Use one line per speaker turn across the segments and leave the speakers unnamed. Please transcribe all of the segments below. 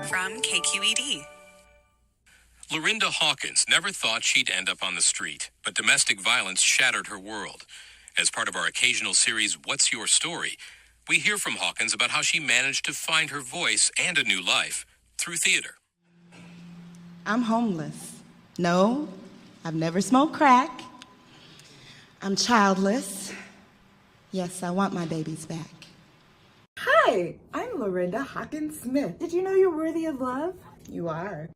From KQED.
Lorinda Hawkins never thought she'd end up on the street, but domestic violence shattered her world. As part of our occasional series, What's Your Story?, we hear from Hawkins about how she managed to find her voice and a new life through theater.
I'm homeless. No, I've never smoked crack. I'm childless. Yes, I want my babies back.
Hi, I'm Lorinda Hawkins Smith. Did you know you're worthy of love? You are.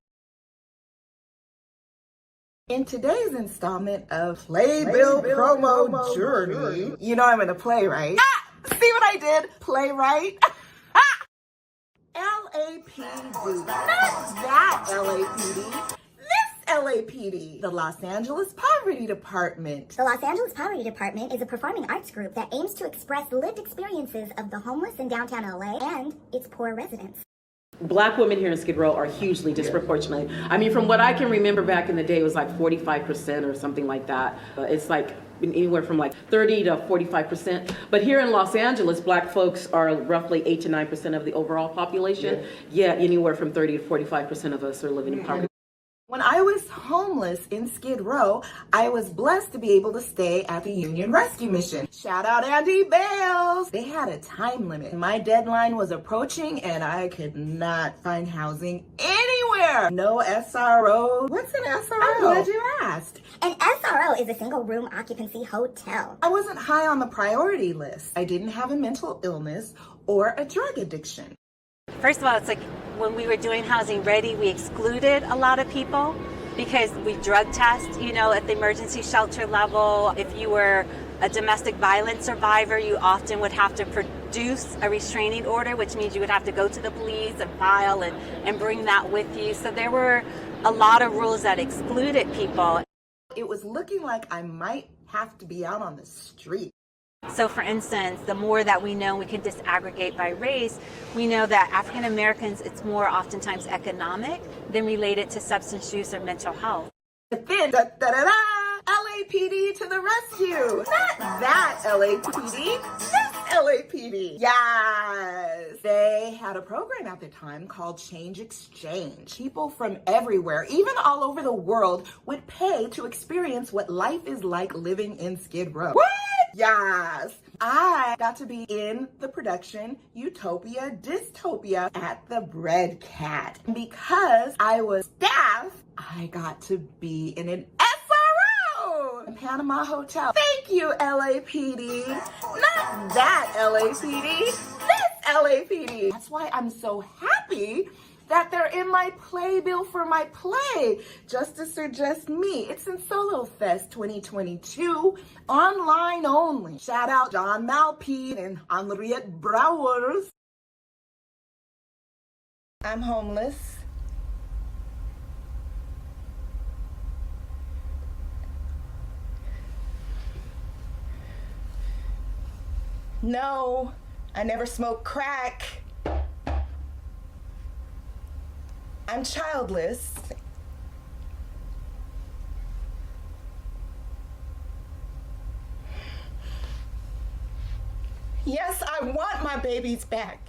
In today's installment of Playbill Promo Journey, you know I'm in a play, right? See what I did? Playwright. LAPD. Not that LAPD. This LAPD. The Los Angeles Poverty Department.
The Los Angeles Poverty Department is a performing arts group that aims to express lived experiences of the homeless in downtown LA and its poor residents.
Black women here in Skid Row are hugely disproportionately. I mean, from what I can remember back in the day, it was like 45% or something like that. It's like anywhere from like 30 to 45%. But here in Los Angeles, Black folks are roughly 8 to 9% of the overall population. Yeah, anywhere from 30 to 45% of us are living in poverty.
When I was homeless in Skid Row, I was blessed to be able to stay at the Union Rescue Mission. Shout out Andy Bales. They had a time limit. My deadline was approaching and I could not find housing anywhere. No SRO. What's an SRO? I'm glad you asked.
An SRO is a single room occupancy hotel.
I wasn't high on the priority list. I didn't have a mental illness or a drug addiction.
First of all, it's like when we were doing Housing Ready, we excluded a lot of people because we drug test, at the emergency shelter level. If you were a domestic violence survivor, you often would have to produce a restraining order, which means you would have to go to the police and file and bring that with you. So there were a lot of rules that excluded people.
It was looking like I might have to be out on the street.
So for instance, the more that we know, we can disaggregate by race. We know that African Americans, it's more oftentimes economic than related to substance use or mental health.
But then, LAPD to the rescue. Not that LAPD, this LAPD. Yes. They had a program at the time called Change Exchange. People from everywhere, even all over the world, would pay to experience what life is like living in Skid Row. What? Yes. I got to be in the production Utopia Dystopia at the Bread Cat. Because I was staff, I got to be in an SRO in Panama Hotel. Thank you, LAPD. Not that LAPD, this LAPD. That's why I'm so happy that they're in my playbill for my play, Justice or Just Me. It's in Solo Fest 2022, online only. Shout out John Malpede and Henriette Brouwers.
I'm homeless. No, I never smoked crack. I'm childless. Yes, I want my babies back.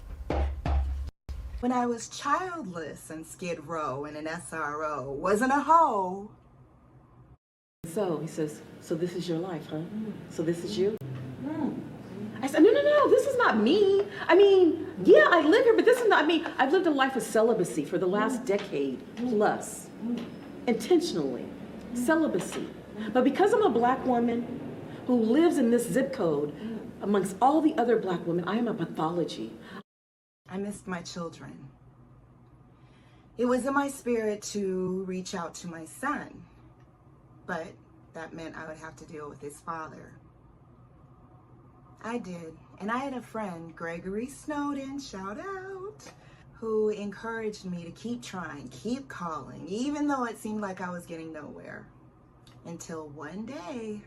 When I was childless in Skid Row in an SRO, wasn't a hoe.
So he says, so this is your life, huh? So this is you? I said, no, this is not me. I mean, yeah, I live here, but this is not me. I've lived a life of celibacy for the last decade plus, intentionally, celibacy. But because I'm a Black woman who lives in this zip code amongst all the other Black women, I am a pathology.
I missed my children. It was in my spirit to reach out to my son, but that meant I would have to deal with his father. I did, and I had a friend, Gregory Snowden, shout out, who encouraged me to keep trying, keep calling, even though it seemed like I was getting nowhere. Until one day,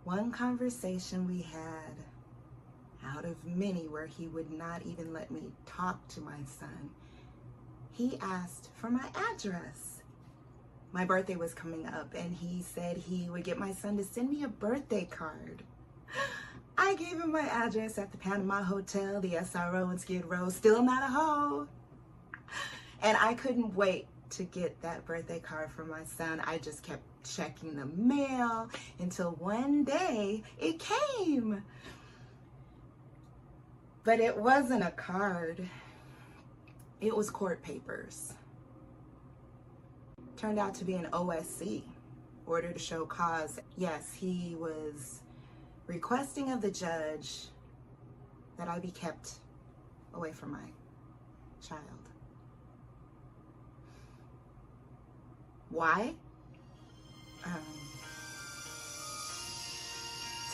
one conversation we had, out of many where he would not even let me talk to my son, he asked for my address. My birthday was coming up, and he said he would get my son to send me a birthday card. I gave him my address at the Panama Hotel, the SRO in Skid Row, still not a hoe.
And I couldn't wait to get that birthday card from my son. I just kept checking the mail until one day it came. But it wasn't a card. It was court papers. Turned out to be an OSC, order to show cause. Yes, he was requesting of the judge that I be kept away from my child. Why?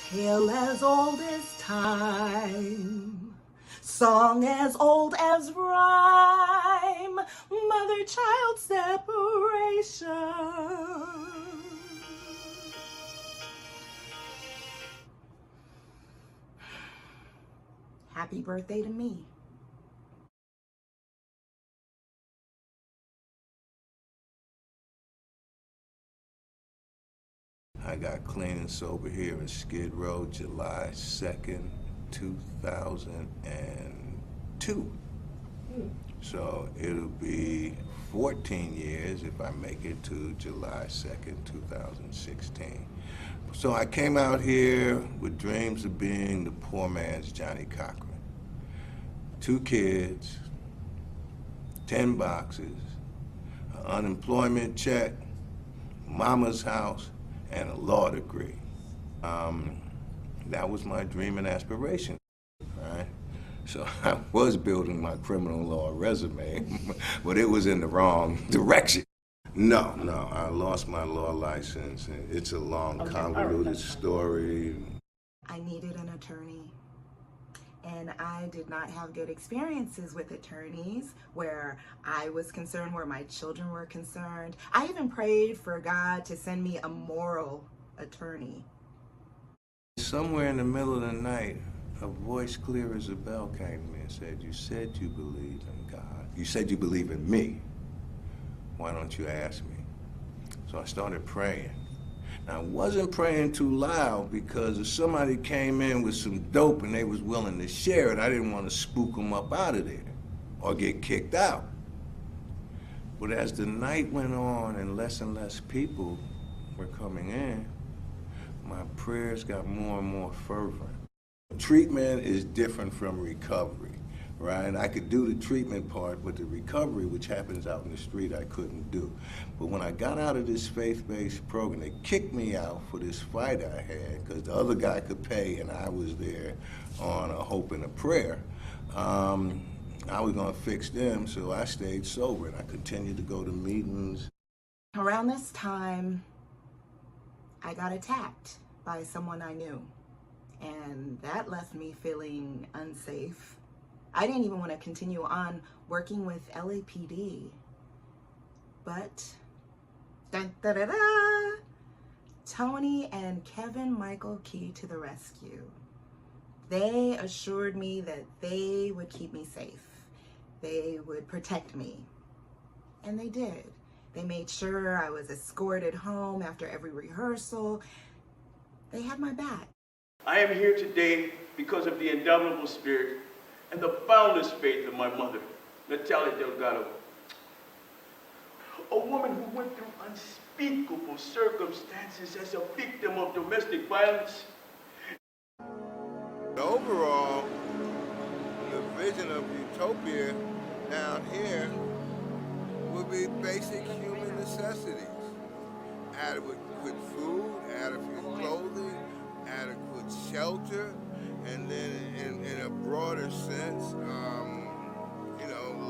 Tale as old as time, song as old as rhyme, mother-child separation. Happy birthday to me.
I got clean and sober here in Skid Row, July 2nd, 2002. So it'll be 14 years if I make it to July 2nd, 2016. So I came out here with dreams of being the poor man's Johnny Cochran. 2 kids, 10 boxes, an unemployment check, mama's house, and a law degree. That was my dream and aspiration, right? So I was building my criminal law resume, but it was in the wrong direction. No, I lost my law license. It's a long, convoluted story.
I needed an attorney, and I did not have good experiences with attorneys where I was concerned, where my children were concerned. I even prayed for God to send me a moral attorney.
Somewhere in the middle of the night, a voice clear as a bell came to me and said, "You said you believed in God. You said you believe in me. Why don't you ask me?" So I started praying. Now, I wasn't praying too loud because if somebody came in with some dope and they was willing to share it, I didn't want to spook them up out of there or get kicked out. But as the night went on and less people were coming in, my prayers got more and more fervent. Treatment is different from recovery, right? I could do the treatment part, but the recovery, which happens out in the street, I couldn't do. But when I got out of this faith-based program, they kicked me out for this fight I had because the other guy could pay and I was there on a hope and a prayer. I was gonna fix them, so I stayed sober and I continued to go to meetings.
Around this time, I got attacked by someone I knew, and that left me feeling unsafe. I didn't even want to continue on working with LAPD, but Tony and Kevin Michael Key to the rescue. They assured me that they would keep me safe. They would protect me, and they did. They made sure I was escorted home after every rehearsal. They had my back.
I am here today because of the indomitable spirit and the boundless faith of my mother, Natalia Delgado. A woman who went through unspeakable circumstances as a victim of domestic violence.
Overall, the vision of utopia down here would be basic human necessities. Adequate food, adequate clothing, adequate shelter, and then in a broader sense,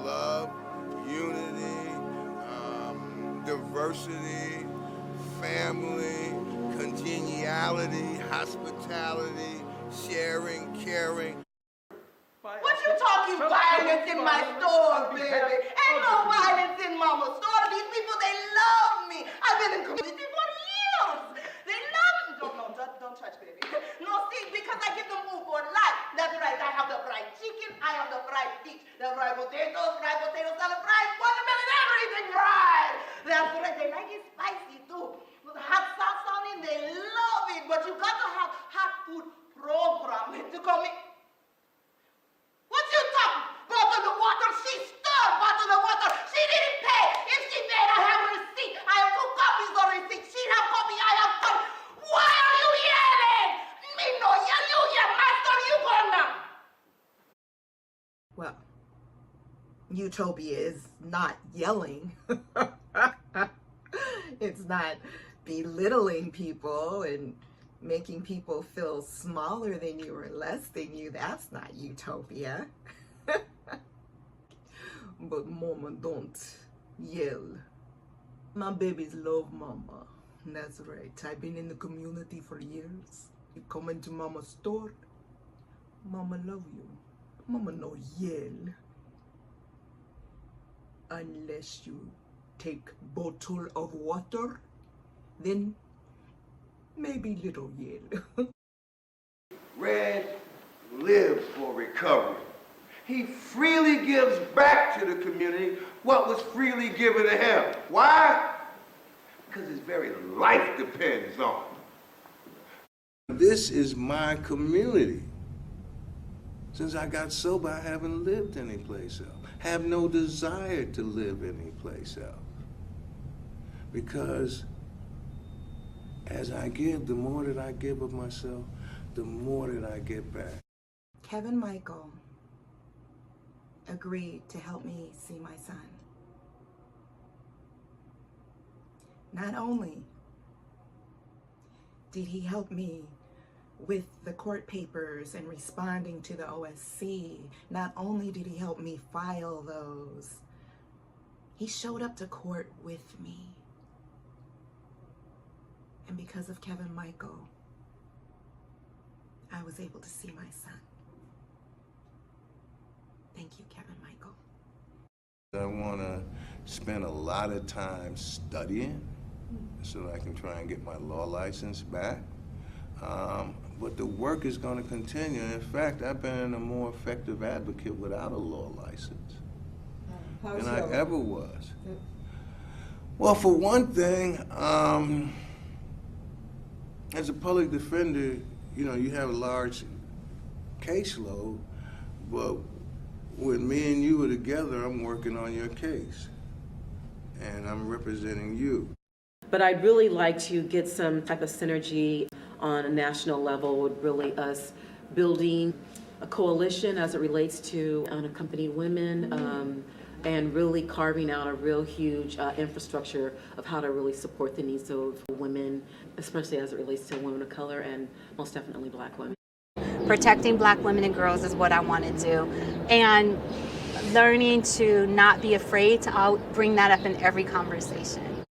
love, unity, diversity, family, congeniality, hospitality, sharing, caring.
What you talking violence in my store, baby? Ain't no violence in mama's store. These people, they love me. I've been in community for years. They love me. Don't touch, baby. No, see, because I give them food for life. That's right. I have the fried chicken. I have the fried fish, the fried potato salad, fried watermelon, everything fried. That's right. They like it spicy too. With hot sauce on it, they love it. But you got to have hot food program to come in. What you talking? Bottle of water, she stirred. Bottle of
Utopia is not yelling. It's not belittling people and making people feel smaller than you or less than you. That's not utopia. But mama, don't yell. My babies love mama. That's right. I've been in the community for years. You come into mama's store, mama love you. Mama no yell. Unless you take bottle of water, then maybe little yell.
Red lives for recovery. He freely gives back to the community what was freely given to him. Why? Because his very life depends on it. This is my community. Since I got sober, I haven't lived anyplace else. Have no desire to live anyplace else. Because as I give, the more that I give of myself, the more that I get back.
Kevin Michael agreed to help me see my son. Not only did he help me with the court papers and responding to the OSC, not only did he help me file those, he showed up to court with me. And because of Kevin Michael, I was able to see my son. Thank you, Kevin Michael.
I want to spend a lot of time studying so that I can try and get my law license back. But the work is going to continue. In fact, I've been a more effective advocate without a law license than I ever was. Well, for one thing, as a public defender, you know, you have a large caseload, but when me and you are together, I'm working on your case, and I'm representing you.
But I'd really like to get some type of synergy on a national level with really us building a coalition as it relates to unaccompanied women, and really carving out a real huge infrastructure of how to really support the needs of women, especially as it relates to women of color and most definitely Black women.
Protecting Black women and girls is what I want to do. And learning to not be afraid to bring that up in every conversation.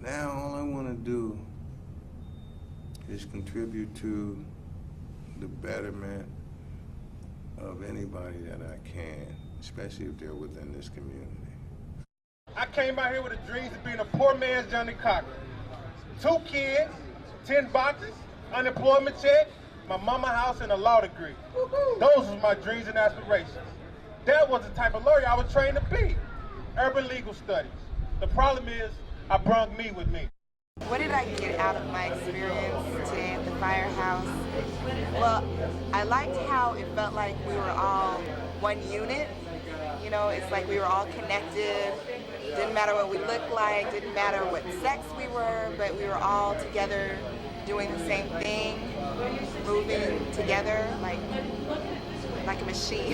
Now all I want to do is contribute to the betterment of anybody that I can, especially if they're within this community.
I came out here with the dreams of being a poor man's Johnny Cochran. 2 kids, 10 boxes, unemployment check, my mama house, and a law degree. Those were my dreams and aspirations. That was the type of lawyer I was trained to be. Urban legal studies. The problem is, I brought me with me.
What did I get out of my experience today at the firehouse? Well, I liked how it felt like we were all one unit. You know, it's like we were all connected. Didn't matter what we looked like, didn't matter what sex we were, but we were all together doing the same thing, moving together like a machine.